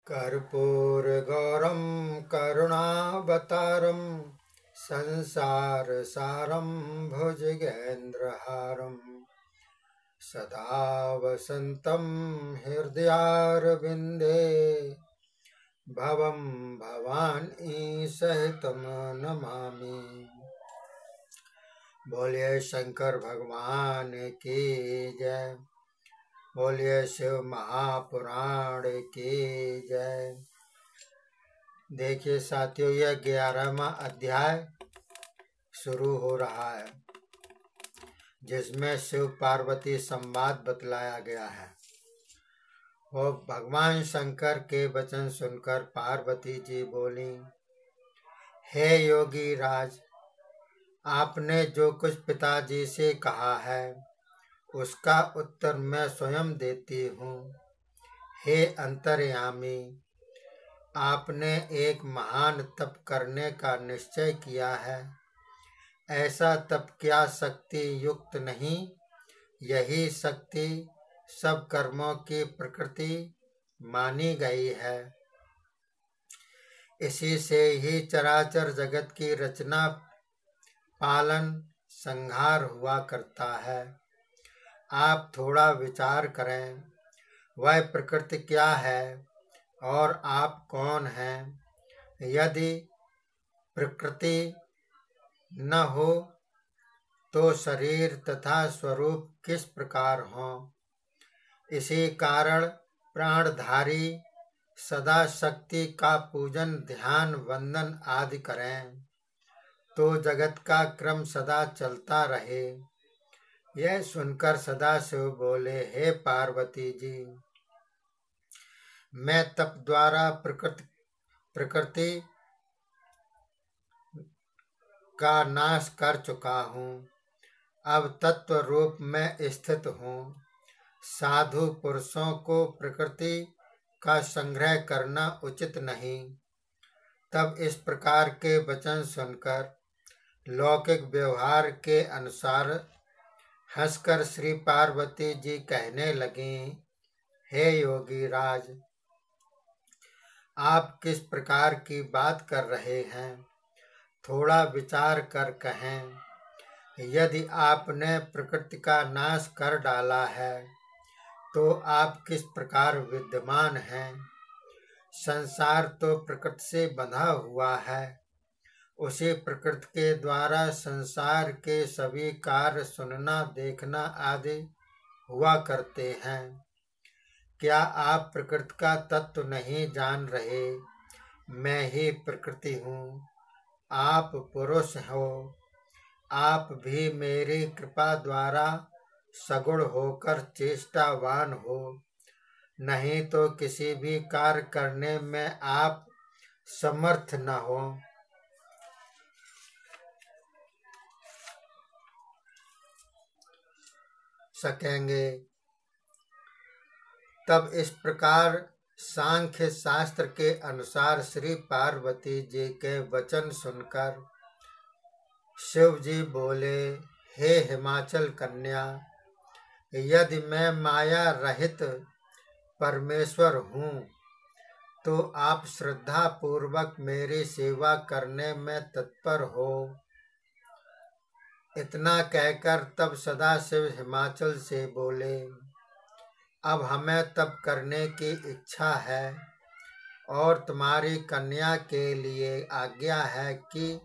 कर्पूरगौरं करुणावतारं संसारसारं भुजगेन्द्रहारं सदा वसन्तं हृदयारविन्दे भवं भवानी सहितं नमामि। बोलिए शंकर भगवान की जय। बोलिए शिव महापुराण की जय। देखिए साथियों, यह 11वां अध्याय शुरू हो रहा है, जिसमें शिव पार्वती संवाद बतलाया गया है। वो भगवान शंकर के वचन सुनकर पार्वती जी बोली, हे योगी राज, आपने जो कुछ पिताजी से कहा है उसका उत्तर मैं स्वयं देती हूँ। हे अंतर्यामी, आपने एक महान तप करने का निश्चय किया है। ऐसा तप क्या शक्ति युक्त नहीं? यही शक्ति सब कर्मों की प्रकृति मानी गई है। इसी से ही चराचर जगत की रचना, पालन, संहार हुआ करता है। आप थोड़ा विचार करें, वह प्रकृति क्या है और आप कौन हैं? यदि प्रकृति न हो तो शरीर तथा स्वरूप किस प्रकार हो? इसी कारण प्राणधारी सदा शक्ति का पूजन, ध्यान, वंदन आदि करें तो जगत का क्रम सदा चलता रहे। यह सुनकर सदाशिव बोले, हे पार्वती जी, मैं तप द्वारा प्रकृति का नाश कर चुका हूँ। अब तत्व रूप में स्थित हूँ। साधु पुरुषों को प्रकृति का संग्रह करना उचित नहीं। तब इस प्रकार के वचन सुनकर लौकिक व्यवहार के अनुसार हंसकर श्री पार्वती जी कहने लगी, हे योगी राज, आप किस प्रकार की बात कर रहे हैं? थोड़ा विचार कर कहें। यदि आपने प्रकृति का नाश कर डाला है तो आप किस प्रकार विद्यमान हैं? संसार तो प्रकृति से बंधा हुआ है। उसी प्रकृति के द्वारा संसार के सभी कार्य, सुनना, देखना आदि हुआ करते हैं। क्या आप प्रकृति का तत्व नहीं जान रहे? मैं ही प्रकृति हूँ। आप पुरुष हो। आप भी मेरी कृपा द्वारा सगुण होकर चेष्टावान हो, नहीं तो किसी भी कार्य करने में आप समर्थ न हो सकेंगे। तब इस प्रकार सांख्य शास्त्र के अनुसार श्री पार्वती जी के वचन सुनकर शिव जी बोले, हे हिमाचल कन्या, यदि मैं माया रहित परमेश्वर हूँ तो आप श्रद्धा पूर्वक मेरी सेवा करने में तत्पर हो। इतना कहकर तब सदाशिव हिमाचल से बोले, अब हमें तप करने की इच्छा है और तुम्हारी कन्या के लिए आज्ञा है कि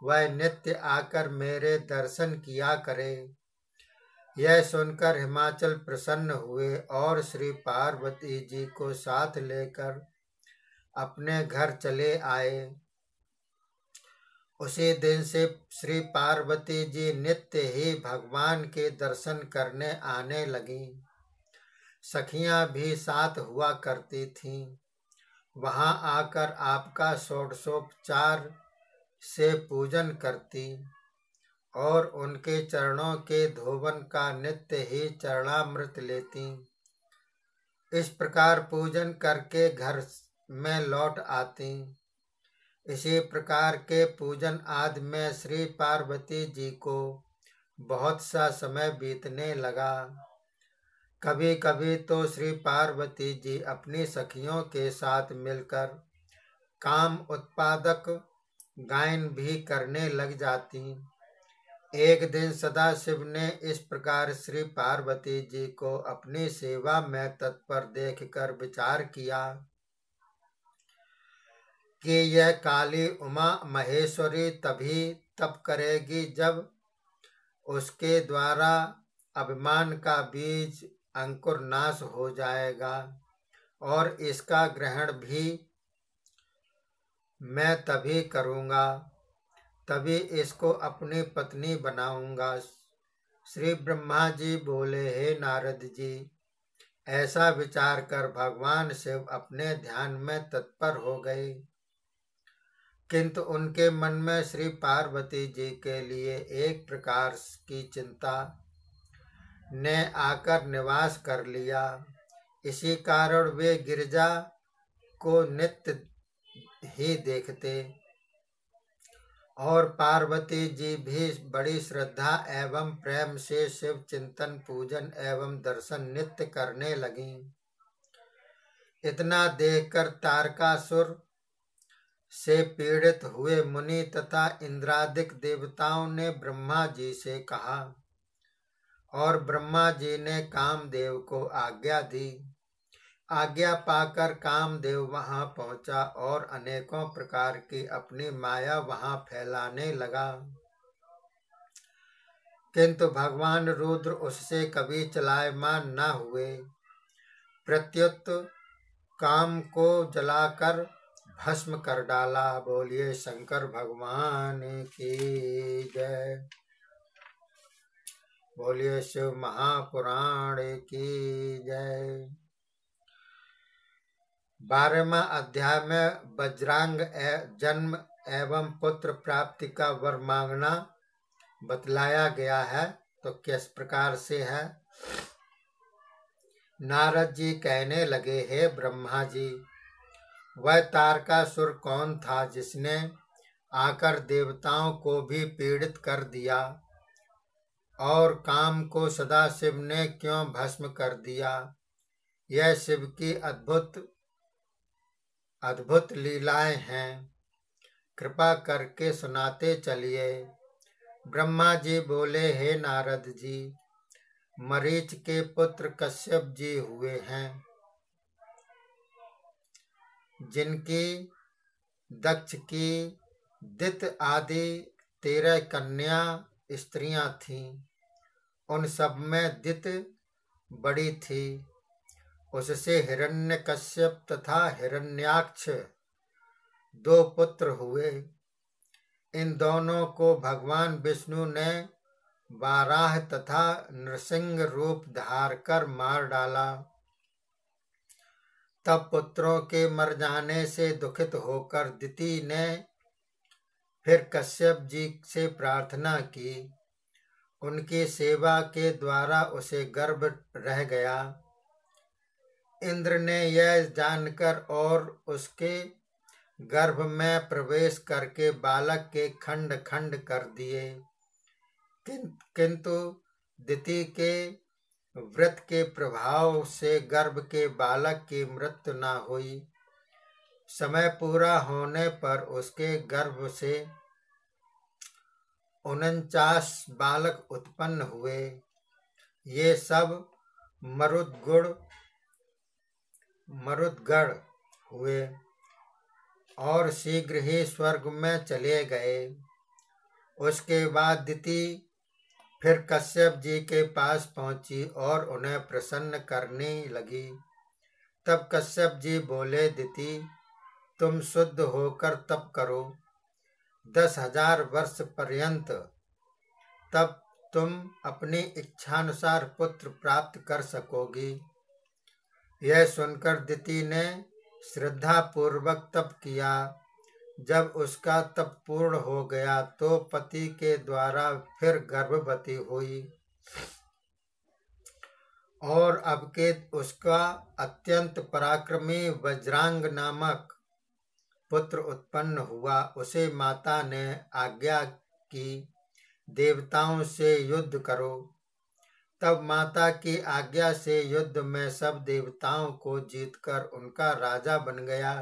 वह नित्य आकर मेरे दर्शन किया करे। यह सुनकर हिमाचल प्रसन्न हुए और श्री पार्वती जी को साथ लेकर अपने घर चले आए। उसी दिन से श्री पार्वती जी नित्य ही भगवान के दर्शन करने आने लगीं। सखियां भी साथ हुआ करती थीं। वहां आकर आपका षोडशोपचार से पूजन करती और उनके चरणों के धोवन का नित्य ही चरणामृत लेती। इस प्रकार पूजन करके घर में लौट आती। इसी प्रकार के पूजन आदि में श्री पार्वती जी को बहुत सा समय बीतने लगा। कभी कभी तो श्री पार्वती जी अपनी सखियों के साथ मिलकर काम उत्पादक गायन भी करने लग जाती। एक दिन सदाशिव ने इस प्रकार श्री पार्वती जी को अपनी सेवा में तत्पर देखकर विचार किया कि यह काली उमा महेश्वरी तभी तप करेगी जब उसके द्वारा अभिमान का बीज अंकुर नाश हो जाएगा और इसका ग्रहण भी मैं तभी करूँगा, तभी इसको अपनी पत्नी बनाऊंगा। श्री ब्रह्मा जी बोले, हे नारद जी, ऐसा विचार कर भगवान शिव अपने ध्यान में तत्पर हो गए, किंतु उनके मन में श्री पार्वती जी के लिए एक प्रकार की चिंता ने आकर निवास कर लिया। इसी कारण वे गिरिजा को नित्य ही देखते और पार्वती जी भी बड़ी श्रद्धा एवं प्रेम से शिव चिंतन पूजन एवं दर्शन नित्य करने लगी। इतना देखकर तारकासुर से पीड़ित हुए मुनि तथा इंद्रादिक देवताओं ने ब्रह्मा जी से कहा और ब्रह्मा जी ने कामदेव को आज्ञा दी। आज्ञा पाकर कामदेव वहां पहुंचा और अनेकों प्रकार की अपनी माया वहां फैलाने लगा, किंतु भगवान रुद्र उससे कभी चलायमान न हुए। प्रत्युत काम को जलाकर भस्म कर डाला। बोलिए शंकर भगवान की जय। बोलिए शिव महापुराण की जय। 12वां अध्याय में वज्रांग जन्म एवं पुत्र प्राप्ति का वर मांगना बतलाया गया है। तो किस प्रकार से है? नारद जी कहने लगे, हे ब्रह्मा जी, वह तारकासुर कौन था जिसने आकर देवताओं को भी पीड़ित कर दिया और काम को सदाशिव ने क्यों भस्म कर दिया? यह शिव की अद्भुत लीलाएं हैं, कृपा करके सुनाते चलिए। ब्रह्मा जी बोले, हे नारद जी, मरीच के पुत्र कश्यप जी हुए हैं, जिनकी दक्ष की दित आदि 13 कन्या स्त्रियां थीं। उन सब में दित बड़ी थी। उससे हिरण्यकश्यप तथा हिरण्याक्ष 2 पुत्र हुए। इन दोनों को भगवान विष्णु ने वाराह तथा नृसिंह रूप धार कर मार डाला। तब पुत्रों के मर जाने से दुखित होकर दिति ने फिर कश्यप जी से प्रार्थना की। उनकी सेवा के द्वारा उसे गर्भ रह गया। इंद्र ने यह जानकर और उसके गर्भ में प्रवेश करके बालक के खंड खंड कर दिए, किंतु दिति के व्रत के प्रभाव से गर्भ के बालक की मृत्यु न हुई। समय पूरा होने पर उसके गर्भ से 49 बालक उत्पन्न हुए। ये सब मरुदगण हुए और शीघ्र ही स्वर्ग में चले गए। उसके बाद दिति फिर कश्यप जी के पास पहुंची और उन्हें प्रसन्न करने लगी। तब कश्यप जी बोले, दिति, तुम शुद्ध होकर तप करो 10,000 वर्ष पर्यंत, तब तुम अपनी इच्छानुसार पुत्र प्राप्त कर सकोगी। यह सुनकर दिति ने श्रद्धा पूर्वक तप किया। जब उसका तप पूर्ण हो गया तो पति के द्वारा फिर गर्भवती हुई और अब के उसका अत्यंत पराक्रमी वज्रांग नामक पुत्र उत्पन्न हुआ। उसे माता ने आज्ञा की, देवताओं से युद्ध करो। तब माता की आज्ञा से युद्ध में सब देवताओं को जीतकर उनका राजा बन गया।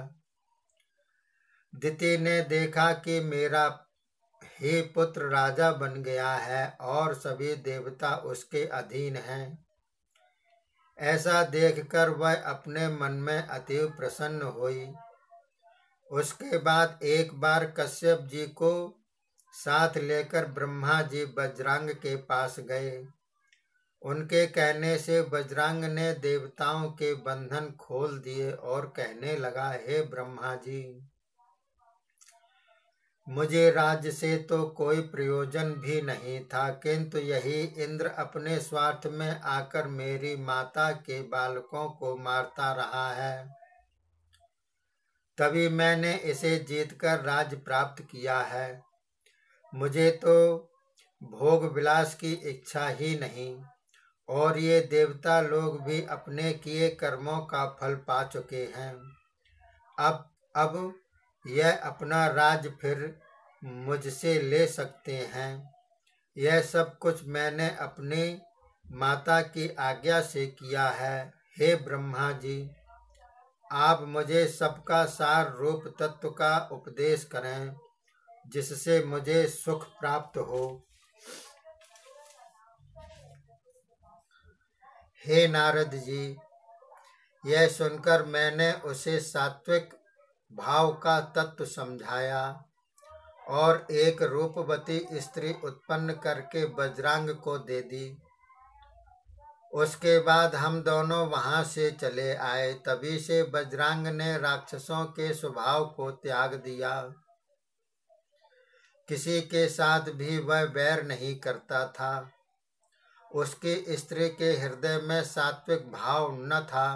दिति ने देखा कि मेरा ही पुत्र राजा बन गया है और सभी देवता उसके अधीन हैं। ऐसा देखकर वह अपने मन में अतीव प्रसन्न हुई। उसके बाद एक बार कश्यप जी को साथ लेकर ब्रह्मा जी बजरंग के पास गए। उनके कहने से बजरंग ने देवताओं के बंधन खोल दिए और कहने लगा, हे ब्रह्मा जी, मुझे राज्य से तो कोई प्रयोजन भी नहीं था, किंतु यही इंद्र अपने स्वार्थ में आकर मेरी माता के बालकों को मारता रहा है। तभी मैंने इसे जीतकर राज्य प्राप्त किया है। मुझे तो भोग विलास की इच्छा ही नहीं, और ये देवता लोग भी अपने किए कर्मों का फल पा चुके हैं। अब यह अपना राज फिर मुझसे ले सकते हैं। यह सब कुछ मैंने अपनी माता की आज्ञा से किया है। हे ब्रह्मा जी, आप मुझे सबका सार रूप तत्व का उपदेश करें, जिससे मुझे सुख प्राप्त हो। हे नारद जी, यह सुनकर मैंने उसे सात्विक भाव का तत्व समझाया और एक रूपवती स्त्री उत्पन्न करके बजरंग को दे दी। उसके बाद हम दोनों वहां से चले आए। तभी से बजरंग ने राक्षसों के स्वभाव को त्याग दिया। किसी के साथ भी वह वैर नहीं करता था। उसकी स्त्री के हृदय में सात्विक भाव न था।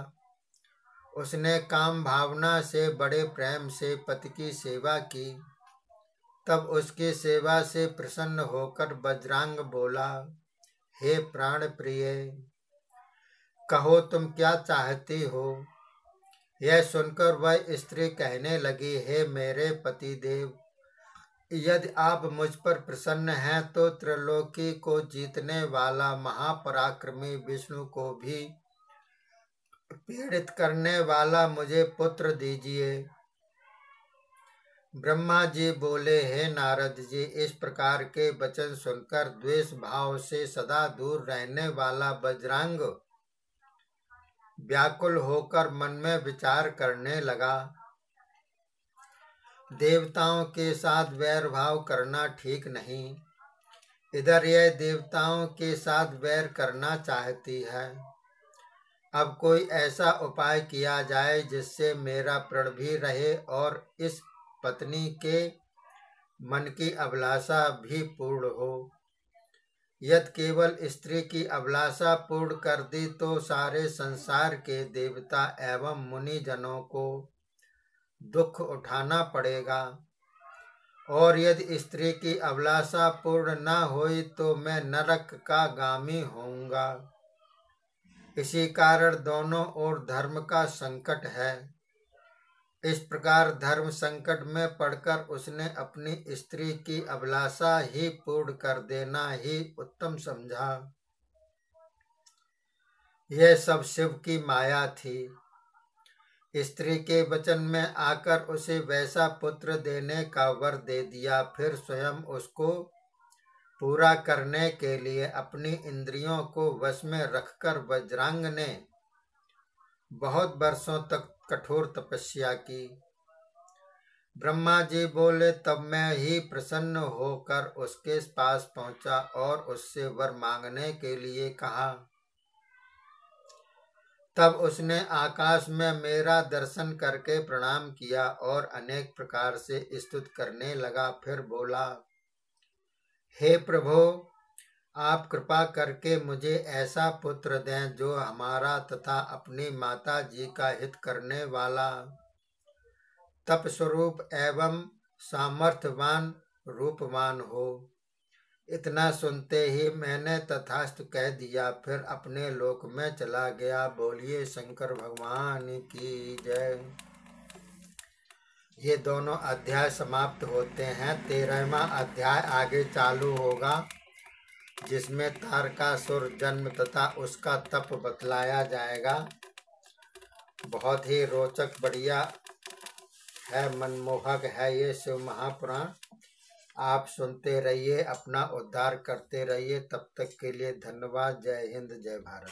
उसने काम भावना से बड़े प्रेम से पति की सेवा की। तब उसकी सेवा से प्रसन्न होकर बजरंग बोला, हे प्राण प्रिय, कहो तुम क्या चाहती हो। यह सुनकर वह स्त्री कहने लगी, हे मेरे पति देव, यदि आप मुझ पर प्रसन्न हैं तो त्रिलोकी को जीतने वाला महापराक्रमी विष्णु को भी पीड़ित करने वाला मुझे पुत्र दीजिए। ब्रह्मा जी बोले, हे नारद जी, इस प्रकार के वचन सुनकर द्वेष भाव से सदा दूर रहने वाला बजरंग व्याकुल होकर मन में विचार करने लगा। देवताओं के साथ वैर भाव करना ठीक नहीं। इधर यह देवताओं के साथ वैर करना चाहती है। अब कोई ऐसा उपाय किया जाए जिससे मेरा प्रण भी रहे और इस पत्नी के मन की अभिलाषा भी पूर्ण हो। यदि केवल स्त्री की अभिलाषा पूर्ण कर दी तो सारे संसार के देवता एवं मुनि जनों को दुख उठाना पड़ेगा, और यदि स्त्री की अभिलाषा पूर्ण न हुई तो मैं नरक का गामी होऊंगा। इसी कारण दोनों ओर धर्म का संकट है। इस प्रकार धर्म संकट में पड़कर उसने अपनी स्त्री की अभिलाषा ही पूर्ण कर देना ही उत्तम समझा। यह सब शिव की माया थी। स्त्री के वचन में आकर उसे वैसा पुत्र देने का वर दे दिया। फिर स्वयं उसको पूरा करने के लिए अपनी इंद्रियों को वश में रखकर बजरंग ने बहुत वर्षों तक कठोर तपस्या की। ब्रह्मा जी बोले, तब मैं ही प्रसन्न होकर उसके पास पहुंचा और उससे वर मांगने के लिए कहा। तब उसने आकाश में मेरा दर्शन करके प्रणाम किया और अनेक प्रकार से स्तुति करने लगा। फिर बोला, हे प्रभु, आप कृपा करके मुझे ऐसा पुत्र दें जो हमारा तथा अपनी माता जी का हित करने वाला, तप स्वरूप एवं सामर्थ्यवान रूपवान हो। इतना सुनते ही मैंने तथास्तु कह दिया, फिर अपने लोक में चला गया। बोलिए शंकर भगवान की जय। ये दोनों अध्याय समाप्त होते हैं। 13वां अध्याय आगे चालू होगा। जिसमें तारकासुर जन्म तथा उसका तप बतलाया जाएगा। बहुत ही रोचक, बढ़िया है, मनमोहक है ये शिव महापुराण। आप सुनते रहिए, अपना उद्धार करते रहिए। तब तक के लिए धन्यवाद। जय हिंद, जय भारत।